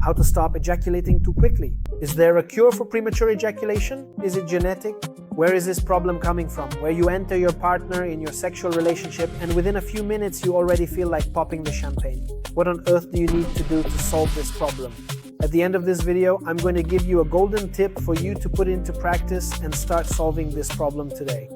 How to stop ejaculating too quickly. Is there a cure for premature ejaculation? Is it genetic? Where is this problem coming from? Where you enter your partner in your sexual relationship and within a few minutes you already feel like popping the champagne. What on earth do you need to do to solve this problem? At the end of this video, I'm going to give you a golden tip for you to put into practice and start solving this problem today.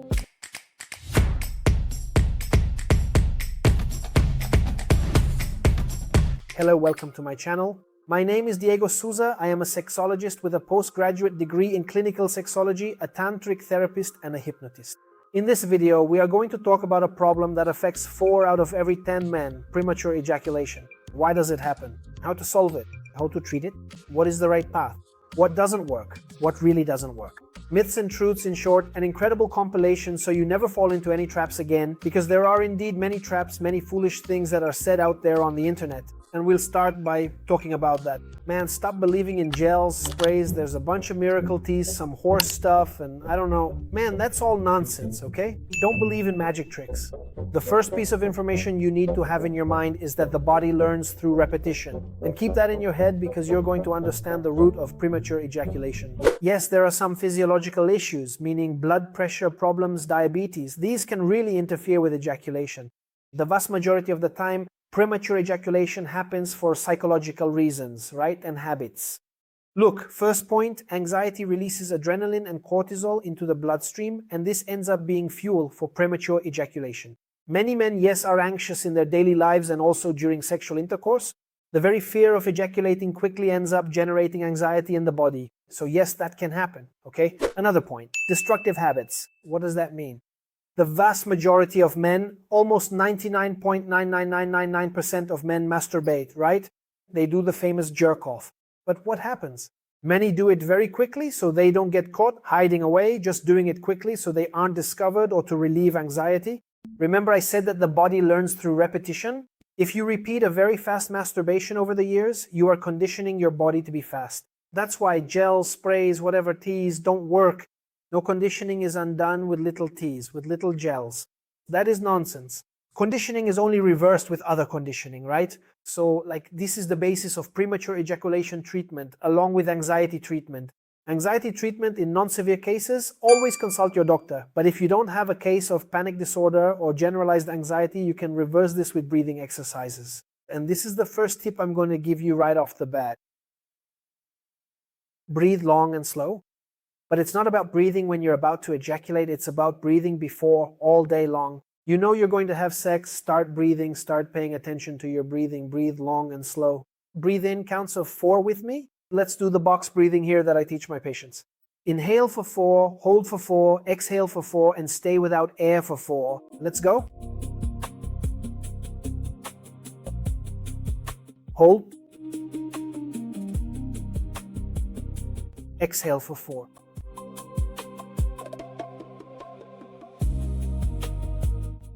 Hello, welcome to my channel. My name is Diego Souza. I am a sexologist with a postgraduate degree in clinical sexology, a tantric therapist, and a hypnotist. In this video, we are going to talk about a problem that affects 4 out of every 10 men, premature ejaculation. Why does it happen? How to solve it? How to treat it? What is the right path? What doesn't work? What really doesn't work? Myths and truths, in short, an incredible compilation so you never fall into any traps again, because there are indeed many traps, many foolish things that are said out there on the internet. And we'll start by talking about that. Man, stop believing in gels, sprays, there's a bunch of miracle teas, some horse stuff, and I don't know. Man, that's all nonsense, okay? Don't believe in magic tricks. The first piece of information you need to have in your mind is that the body learns through repetition. And keep that in your head because you're going to understand the root of premature ejaculation. Yes, there are some physiological issues, meaning blood pressure problems, diabetes. These can really interfere with ejaculation. The vast majority of the time, premature ejaculation happens for psychological reasons, right? And habits. Look, first point, anxiety releases adrenaline and cortisol into the bloodstream, and this ends up being fuel for premature ejaculation. Many men, yes, are anxious in their daily lives and also during sexual intercourse. The very fear of ejaculating quickly ends up generating anxiety in the body. So yes, that can happen, okay? Another point, destructive habits. What does that mean? The vast majority of men, almost 99.99999% of men masturbate, right? They do the famous jerk off. But what happens? Many do it very quickly so they don't get caught hiding away, just doing it quickly so they aren't discovered or to relieve anxiety. Remember I said that the body learns through repetition? If you repeat a very fast masturbation over the years, you are conditioning your body to be fast. That's why gels, sprays, whatever teas don't work. No conditioning is undone with little teas, with little gels. That is nonsense. Conditioning is only reversed with other conditioning, right? So, this is the basis of premature ejaculation treatment, along with anxiety treatment. Anxiety treatment in non-severe cases, always consult your doctor. But if you don't have a case of panic disorder or generalized anxiety, you can reverse this with breathing exercises. And this is the first tip I'm going to give you right off the bat. Breathe long and slow. But it's not about breathing when you're about to ejaculate, it's about breathing before all day long. You know you're going to have sex, start breathing, start paying attention to your breathing, breathe long and slow. Breathe in counts of 4 with me. Let's do the box breathing here that I teach my patients. Inhale for 4, hold for 4, exhale for 4, and stay without air for 4. Let's go. Hold. Exhale for 4.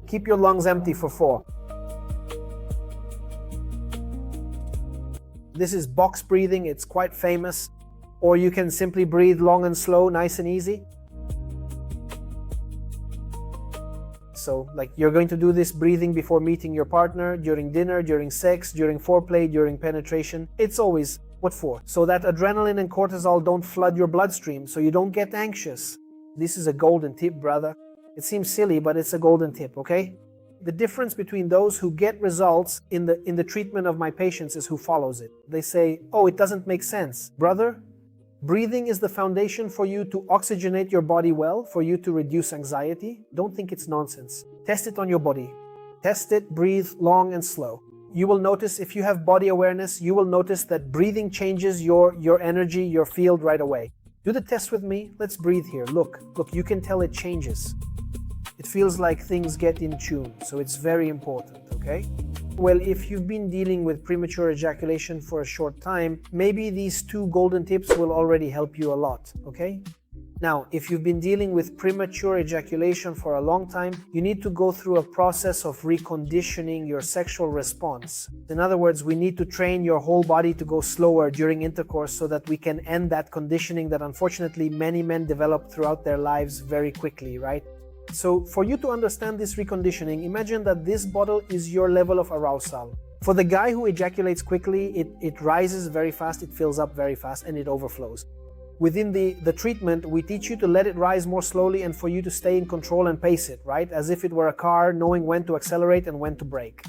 Keep your lungs empty for 4. This is box breathing, it's quite famous. Or you can simply breathe long and slow, nice and easy. So, you're going to do this breathing before meeting your partner, during dinner, during sex, during foreplay, during penetration. It's always, what for? So that adrenaline and cortisol don't flood your bloodstream, so you don't get anxious. This is a golden tip, brother. It seems silly, but it's a golden tip, okay? The difference between those who get results in the treatment of my patients is who follows it. They say, oh, it doesn't make sense. Brother, breathing is the foundation for you to oxygenate your body well, for you to reduce anxiety. Don't think it's nonsense. Test it on your body. Test it, breathe long and slow. You will notice, if you have body awareness, you will notice that breathing changes your energy, your field right away. Do the test with me. Let's breathe here. Look, you can tell it changes. It feels like things get in tune, so it's very important, okay? Well, if you've been dealing with premature ejaculation for a short time, maybe these 2 golden tips will already help you a lot, okay? Now, if you've been dealing with premature ejaculation for a long time, you need to go through a process of reconditioning your sexual response. In other words, we need to train your whole body to go slower during intercourse so that we can end that conditioning that unfortunately many men develop throughout their lives very quickly, right? So for you to understand this reconditioning, imagine that this bottle is your level of arousal. For the guy who ejaculates quickly, it rises very fast, it fills up very fast, and it overflows. Within the treatment, we teach you to let it rise more slowly and for you to stay in control and pace it, right? As if it were a car, knowing when to accelerate and when to brake.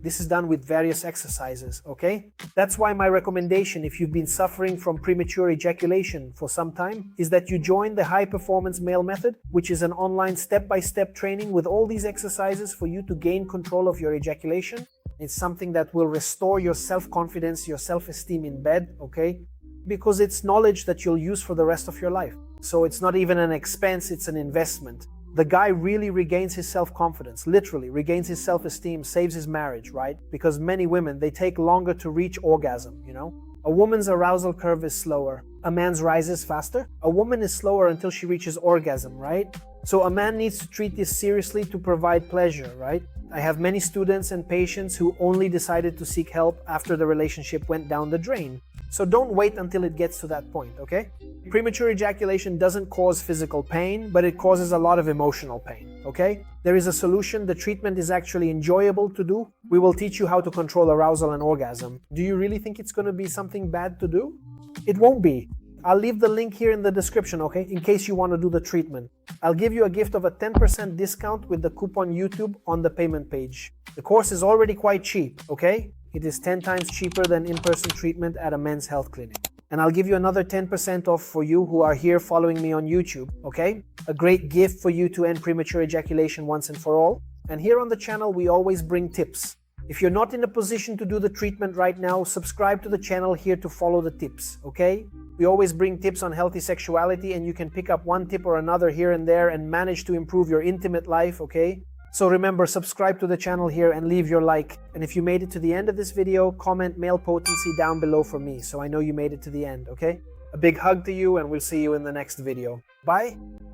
This is done with various exercises, okay? That's why my recommendation, if you've been suffering from premature ejaculation for some time, is that you join the High Performance Male Method, which is an online step-by-step training with all these exercises for you to gain control of your ejaculation. It's something that will restore your self-confidence, your self-esteem in bed, okay? Because it's knowledge that you'll use for the rest of your life. So it's not even an expense, it's an investment. The guy really regains his self-confidence, literally regains his self-esteem, saves his marriage, right? Because many women, they take longer to reach orgasm, you know? A woman's arousal curve is slower. A man's rises faster. A woman is slower until she reaches orgasm, right? So a man needs to treat this seriously to provide pleasure, right? I have many students and patients who only decided to seek help after the relationship went down the drain. So don't wait until it gets to that point, okay? Premature ejaculation doesn't cause physical pain, but it causes a lot of emotional pain, okay? There is a solution. The treatment is actually enjoyable to do. We will teach you how to control arousal and orgasm. Do you really think it's going to be something bad to do? It won't be. I'll leave the link here in the description, okay, in case you want to do the treatment. I'll give you a gift of a 10% discount with the coupon YouTube on the payment page. The course is already quite cheap, okay? It is 10 times cheaper than in-person treatment at a men's health clinic. And I'll give you another 10% off for you who are here following me on YouTube, okay? A great gift for you to end premature ejaculation once and for all. And here on the channel, we always bring tips. If you're not in a position to do the treatment right now, subscribe to the channel here to follow the tips, okay? We always bring tips on healthy sexuality, and you can pick up one tip or another here and there and manage to improve your intimate life, okay? So remember, subscribe to the channel here and leave your like. And if you made it to the end of this video, comment male potency down below for me so I know you made it to the end, okay? A big hug to you, and we'll see you in the next video. Bye!